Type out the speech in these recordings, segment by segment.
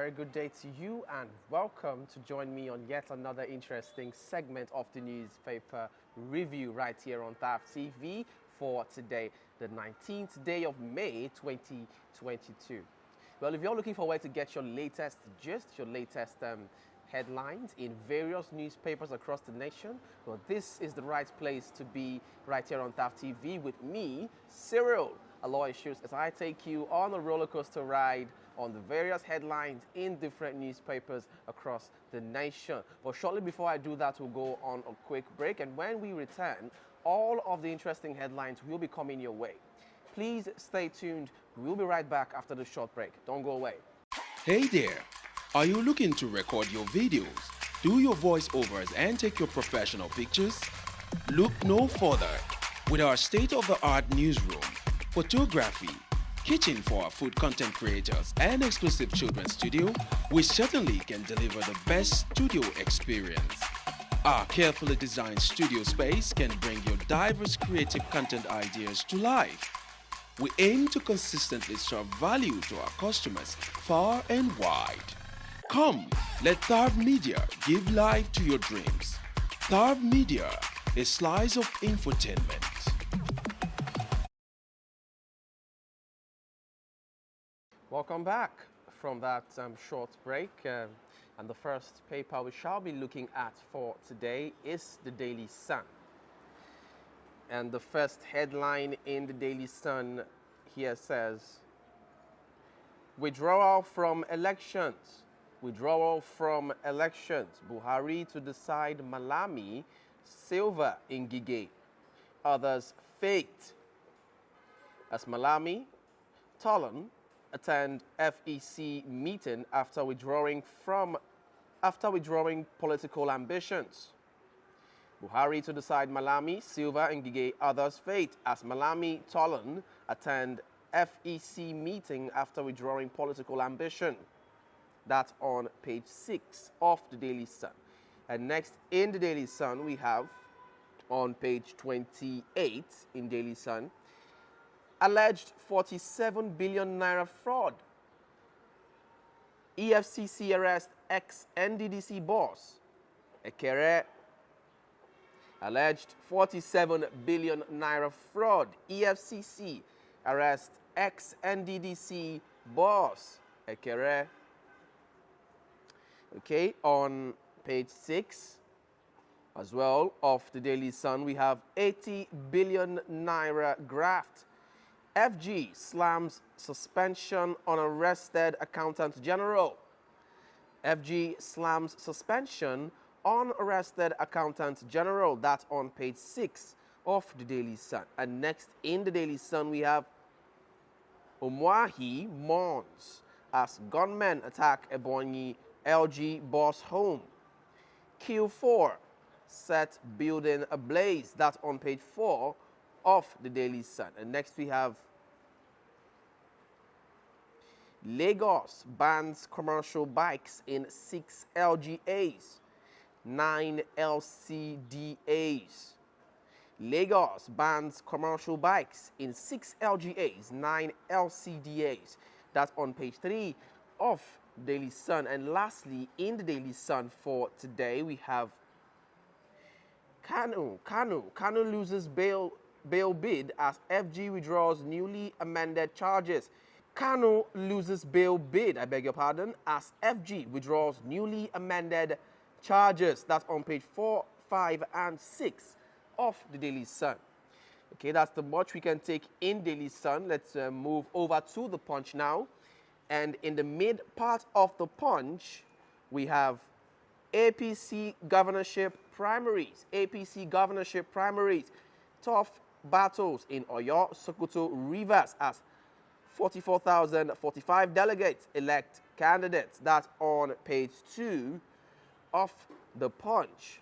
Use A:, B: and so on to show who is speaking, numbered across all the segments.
A: very good day to you and welcome to join me on yet another interesting segment of the newspaper review right here on TAF TV for today, the 19th day of May 2022. Well, if you're looking for where to get your latest gist, your latest headlines in various newspapers across the nation, well, this is the right place to be right here on TAF TV with me, Cyril Aloysius, as I take you on a roller coaster ride on the various headlines in different newspapers across the nation. But shortly before I do that, we'll go on a quick break, and when we return, all of the interesting headlines will be coming your way. Please stay tuned. We'll be right back after the short break. Don't go away.
B: Hey there! Are you looking to record your videos, do your voiceovers, and take your professional pictures? Look no further. With our state-of-the-art newsroom, photography, kitchen for our food content creators, and exclusive children's studio, we certainly can deliver the best studio experience. Our carefully designed studio space can bring your diverse creative content ideas to life. We aim to consistently serve value to our customers far and wide. Come, let Tharv Media give life to your dreams. Tharv Media, a slice of infotainment.
A: Welcome back from that short break. And the first paper we shall be looking at for today is the Daily Sun. And the first headline in the Daily Sun here says, withdrawal from elections. Withdrawal from elections. Buhari to decide Malami, silver in Ngige. Others fate. As Malami, Tolan attend Efcc meeting after withdrawing political ambitions. Buhari to decide Malami, silver in Ngige, others fate, as Malami Tolan attend Efcc meeting after withdrawing political ambition. That's on page 6 of the Daily Sun. And next in the Daily Sun, we have on page 28 in Daily Sun, alleged 47 billion naira fraud. Efcc arrest ex-Nddc boss. Ekere. Alleged 47 billion naira fraud. Efcc arrest ex-Nddc boss. Ekere. Okay, on page 6 as well of the Daily Sun, we have 80 billion naira graft. FG slams suspension on arrested Accountant General. FG slams suspension on arrested Accountant General. That's on page 6 of the Daily Sun. And next in the Daily Sun, we have Omwahi mourns as gunmen attack Ebonyi LG boss home. Q4 set building ablaze. That's on page 4 of the Daily Sun. And next we have Lagos bans commercial bikes in 6 LGAs, 9 LCDAs. Lagos bans commercial bikes in 6 LGAs, 9 LCDAs. That's on page 3 of Daily Sun. And lastly, in the Daily Sun for today, we have Kanu loses bail bid as FG withdraws newly amended charges. Kanu loses bail bid, I beg your pardon, as FG withdraws newly amended charges. That's on page 4, 5, and 6 of the Daily Sun. Okay, that's the much we can take in Daily Sun. Let's move over to the Punch now. And in the mid part of the Punch, we have APC governorship primaries. APC governorship primaries. Tough battles in Oyo, Sokoto, Rivers as 44,045 delegates elect candidates. That's on page 2 of the Punch.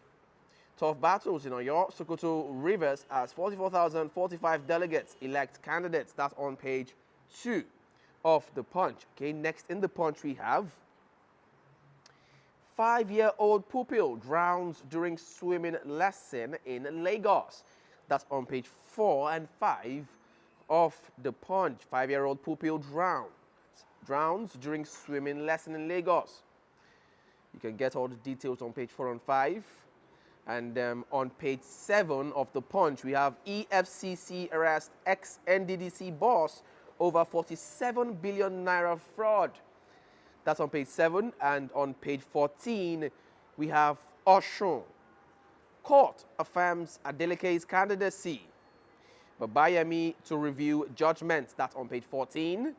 A: Tough battles in Oyo, Sokoto, Rivers as 44,045 delegates elect candidates. That's on page 2 of the Punch. Okay, next in the Punch we have 5-year-old pupil drowns during swimming lesson in Lagos. That's on page 4 and 5 of the Punch. 5-year-old pupil drowns drowns during swimming lesson in Lagos. You can get all the details on page 4 and 5. And on page 7 of the Punch, we have EFCC arrest ex-Nddc boss over 47 billion naira fraud. That's on page 7. And on page 14, we have Oshun. Court affirms Adeleke's candidacy. Babayemi to review judgment. That's on page 14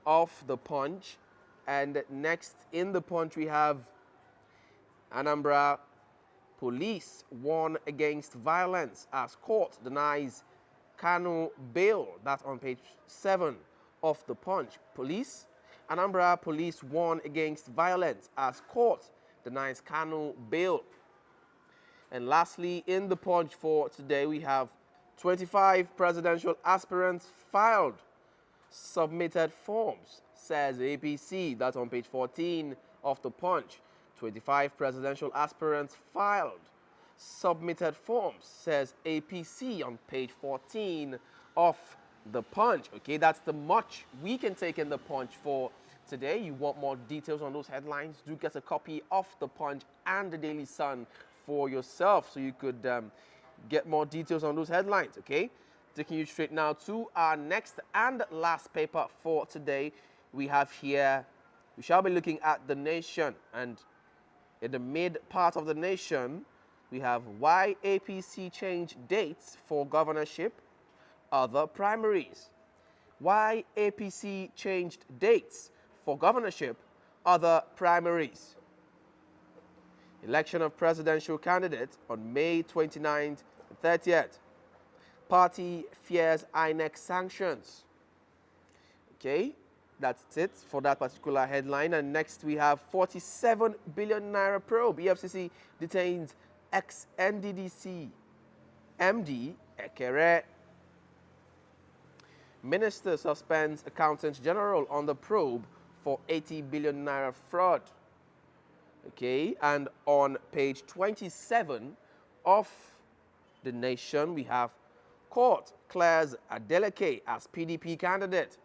A: of the Punch. And next in the Punch, we have Anambra police warn against violence as court denies Kanu bail. That's on page 7 of the Punch. Anambra police warn against violence as court denies Kanu bail. And lastly, in the Punch for today, we have 25 presidential aspirants filed, submitted forms, says APC. That's on page 14 of the Punch. 25 presidential aspirants filed, submitted forms, says APC on page 14 of the Punch. Okay, that's the much we can take in the Punch for today. You want more details on those headlines, do get a copy of the Punch and the Daily Sun for yourself so you could get more details on those headlines. Okay, taking you straight now to our next and last paper for today. We have here, we shall be looking at The Nation, and in the mid part of The Nation, we have why APC changed dates for governorship, other primaries. Why APC changed dates for governorship, other primaries. Election of presidential candidate on May 29th and 30th. Party fears INEC sanctions. Okay, that's it for that particular headline. And next we have 47 billion naira probe. EFCC detains ex-Nddc MD Ekere. Minister suspends Accountant General on the probe for 80 billion naira fraud. Okay, and on page 27 of The Nation, we have court clears Adeleke as PDP candidate.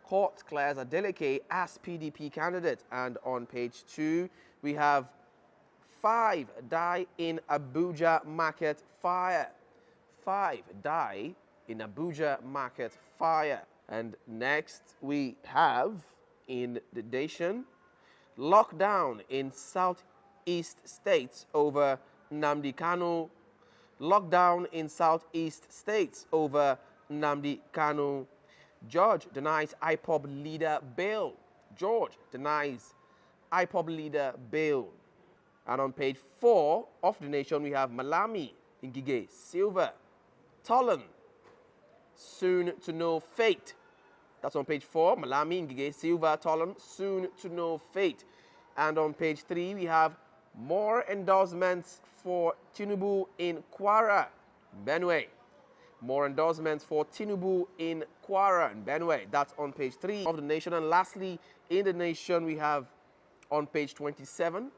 A: Court clears Adeleke as PDP candidate. And on page 2, we have 5 die in Abuja market fire. 5 die in Abuja market fire. And next we have in The Nation, lockdown in southeast states over Nnamdi Kanu. Lockdown in southeast states over Nnamdi Kanu. George denies IPOB leader bail. George denies IPOB leader bail. And on page 4 of The Nation, we have Malami, Ngige, Silver, Tolan, soon to know fate. That's on page 4, Malami, Ngige, Silver, Tolan, soon to know fate. And on page 3, we have more endorsements for Tinubu in Kwara, Benue. More endorsements for Tinubu in Kwara and Benue. That's on page 3 of The Nation. And lastly, in The Nation, we have on page 27,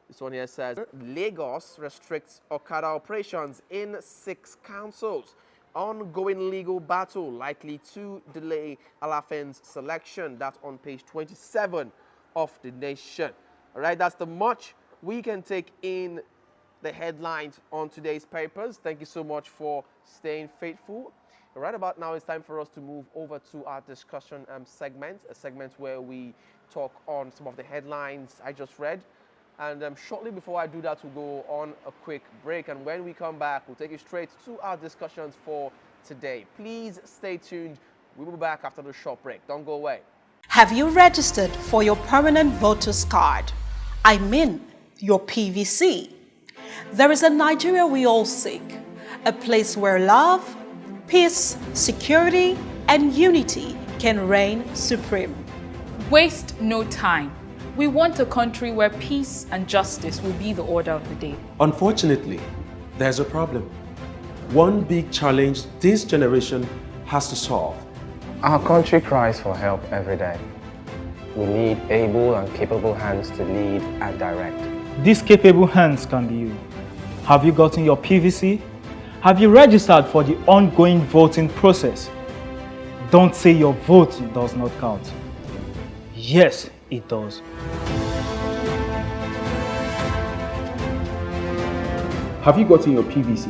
A: this one here says, Lagos restricts Okada operations in 6 councils. Ongoing legal battle likely to delay Alafen's selection. That's on page 27 of The Nation. All right, that's the much we can take in the headlines on today's papers. Thank you so much for staying faithful. Right about now, it's time for us to move over to our discussion segment, a segment where we talk on some of the headlines I just read. And shortly before I do that, we'll go on a quick break. And when we come back, we'll take you straight to our discussions for today. Please stay tuned. We'll be back after the short break. Don't go away.
C: Have you registered for your permanent voter's card? I mean, your PVC. There is a Nigeria we all seek, a place where love, peace, security, and unity can reign supreme.
D: Waste no time. We want a country where peace and justice will be the order of the day.
E: Unfortunately, there's a problem. One big challenge this generation has to solve.
F: Our country cries for help every day. We need able and capable hands to lead and direct.
G: These capable hands can be you. Have you gotten your PVC? Have you registered for the ongoing voting process? Don't say your vote does not count. Yes, it does.
H: Have you gotten your PVC?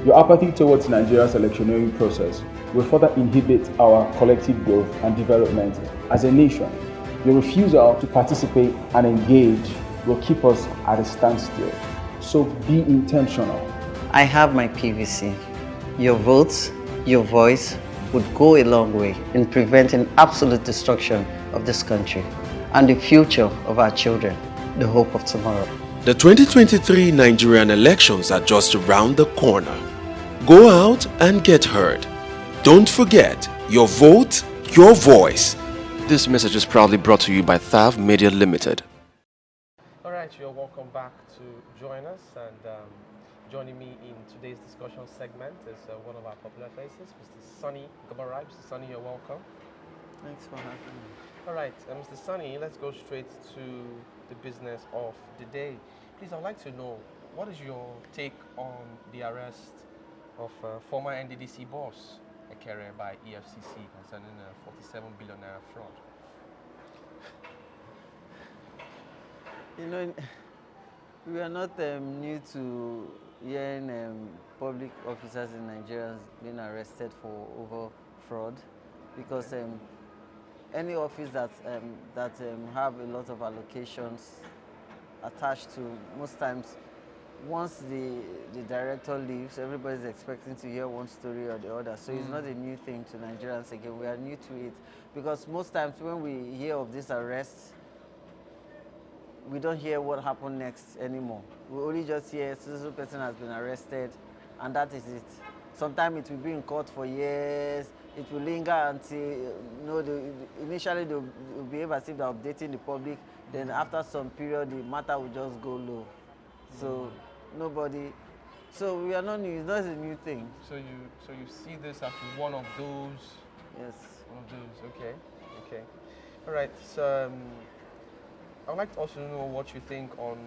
H: Your apathy towards Nigeria's electioneering process will further inhibit our collective growth and development as a nation. Your refusal to participate and engage will keep us at a standstill. So be intentional.
I: I have my PVC. Your votes, your voice would go a long way in preventing absolute destruction of this country and the future of our children, the hope of tomorrow.
B: The 2023 Nigerian elections are just around the corner. Go out and get heard. Don't forget, your vote, your voice. This message is proudly brought to you by Thav Media Limited.
A: All right, you're welcome back to join us, and joining me in today's discussion segment is one of our popular faces, Mr. Sunny Gabarai. Mr. Sunny, you're welcome.
I: Thanks for having me.
A: All right, Mr. Sunny, let's go straight to the business of the day. Please, I'd like to know, what is your take on the arrest of former Nddc boss, Ekere, by Efcc concerning a 47 billion naira fraud?
I: You know, we are not new to hearing public officers in Nigeria being arrested for over fraud, because any office that have a lot of allocations attached to, most times, once the director leaves, everybody's expecting to hear one story or the other. So it's not a new thing to Nigerians again. We are new to it, because most times when we hear of this arrest, we don't hear what happened next anymore. We only just hear so person has been arrested, and that is it. Sometimes it will be in court for years. It will linger until, initially they will behave as if they're updating the public. Then after some period, the matter will just go low. So so we are not new. It's not a new thing.
A: So you see this as one of those.
I: Yes.
A: One of those. Okay. All right. So I'd like to also know what you think on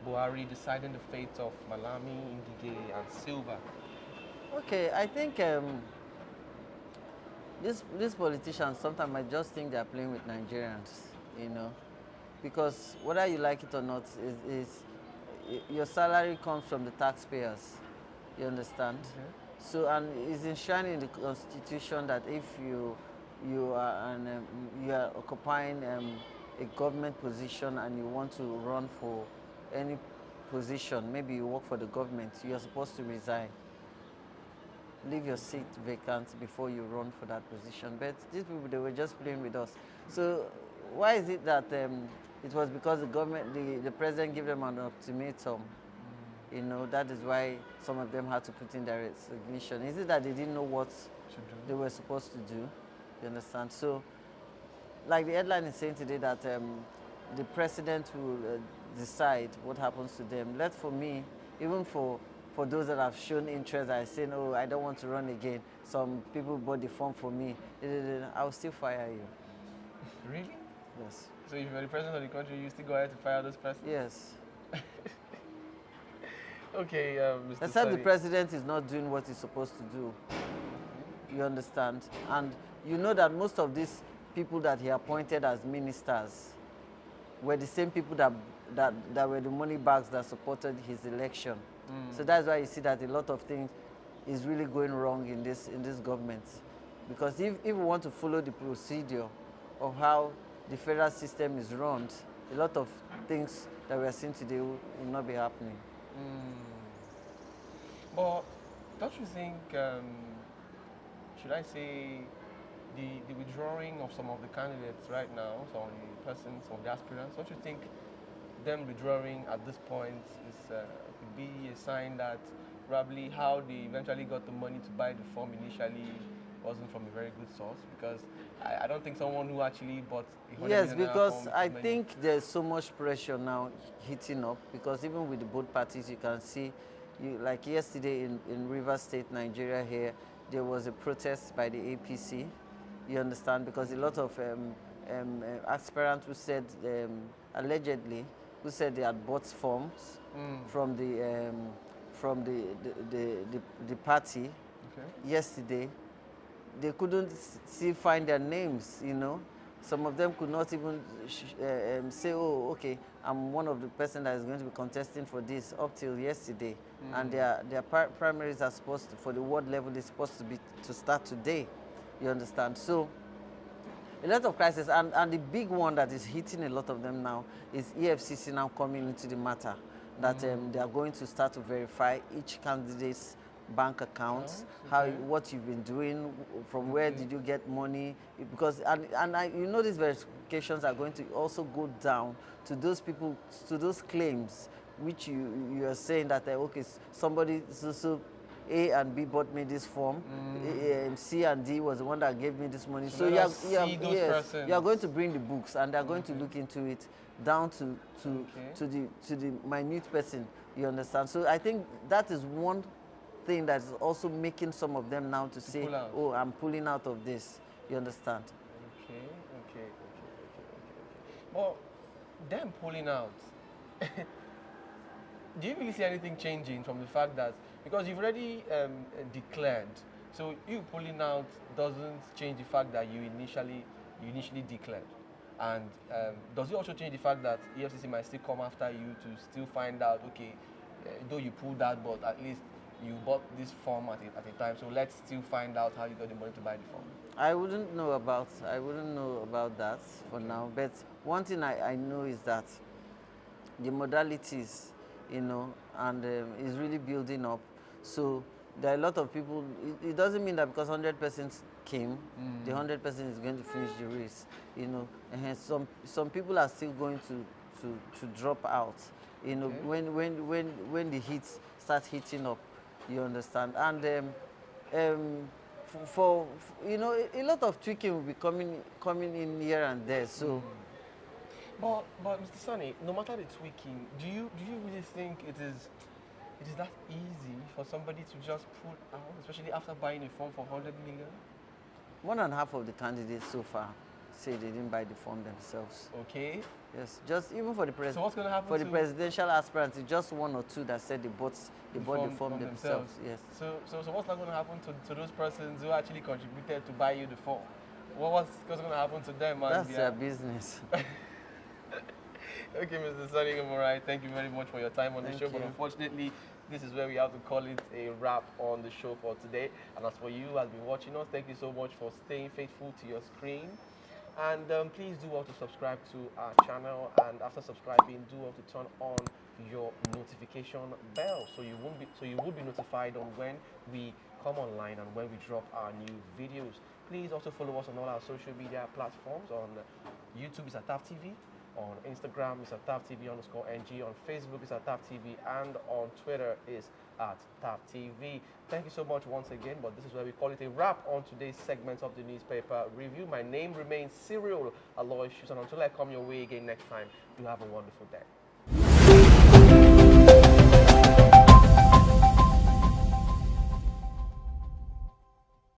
A: Buhari deciding the fate of Malami, Ngige, and Silva.
I: Okay, I think these politicians sometimes I just think they are playing with Nigerians, because whether you like it or not, is your salary comes from the taxpayers. You understand? Mm-hmm. So, and it's enshrined in the Constitution that if you are occupying a government position and you want to run for any position, maybe you work for the government, you are supposed to resign. Leave your seat vacant before you run for that position. But these people, they were just playing with us. So why is it that it was because the president gave them an ultimatum? That is why some of them had to put in their resignation. Is it that they didn't know what they were supposed to do? You understand? So, like the headline is saying today that the president will decide what happens to them. For me, even for those that have shown interest, I say, no, I don't want to run again. Some people bought the form for me. I'll still fire you.
A: Really?
I: Yes.
A: So if you're the president of the country, you still go ahead to fire those persons?
I: Yes.
A: Okay, Mr.
I: Except the president is not doing what he's supposed to do. You understand? And you know that most of these people that he appointed as ministers were the same people that were the money bags that supported his election. So that's why you see that a lot of things is really going wrong in this government. Because if we want to follow the procedure of how the federal system is run, a lot of things that we are seeing today will not be happening.
A: But don't you think, should I say, the withdrawing of some of the candidates right now, some of the persons, some of the aspirants, don't you think them withdrawing at this point could be a sign that probably how they eventually got the money to buy the form initially wasn't from a very good source? Because I don't think someone who actually bought
I: yes, because I think there's so much pressure now heating up, because even with the both parties, you can see, like yesterday in Rivers State, Nigeria here, there was a protest by the APC, you understand, because a lot of aspirants who said, allegedly, who said they had bought forms from the party yesterday. They couldn't find their names, Some of them could not even say, oh, okay, I'm one of the person that is going to be contesting for this up till yesterday. And their primaries are supposed to, for the ward level, is supposed to start today. You understand? So a lot of crises, and the big one that is hitting a lot of them now is Efcc now coming into the matter, that they are going to start to verify each candidate's bank accounts, what you've been doing, from where did you get money, because you know these verifications are going to also go down to those people, to those claims which you are saying that okay, somebody so A and B bought me this form, C and D was the one that gave me this money. So you are going to bring the books, and they are going to look into it down to the minute person. You understand? So I think that is one thing that is also making some of them now to say, oh, I'm pulling out of this. You understand?
A: Okay. Well, them pulling out, do you really see anything changing from the fact that, because you've already declared, so you pulling out doesn't change the fact that you initially declared? And does it also change the fact that EFCC might still come after you to still find out, okay, though you pulled out, but at least you bought this form at a time, so let's still find out how you got the money to buy the form?
I: I wouldn't know about that for now, but one thing I know is that the modalities, you know, and is really building up. So there are a lot of people. It doesn't mean that because 100 persons came, the 100 person is going to finish the race. You know, and some people are still going to drop out. You know, when the heat starts heating up, you understand. And for you know, a lot of tweaking will be coming in here and there. So.
A: But Mr. Sani, no matter the tweaking, do you really think it is that easy for somebody to just pull out, especially after buying a form for 100 million?
I: More than half of the candidates so far say they didn't buy the form themselves.
A: Okay.
I: Yes, just even for the
A: So what's going to happen
I: for the presidential aspirants, it's just one or two that said they bought the form themselves. Yes.
A: So what's not going to happen to those persons who actually contributed to buy you the form? What's going to happen to them?
I: That's their business.
A: Okay, Mr. Sani Gomorai, thank you very much for your time on the show. But unfortunately, this is where we have to call it a wrap on the show for today. And as for you who has been watching us, thank you so much for staying faithful to your screen. And please do want to subscribe to our channel. And after subscribing, do want to turn on your notification bell so you will be notified on when we come online and when we drop our new videos. Please also follow us on all our social media platforms. On YouTube is at TAF TV. On Instagram is at TAFTV_NG. On Facebook is at TAF TV. And on Twitter is at TAF TV. Thank you so much once again. But this is where we call it a wrap on today's segment of the newspaper review. My name remains Cyril Aloysius. And until I come your way again next time, do have a wonderful day.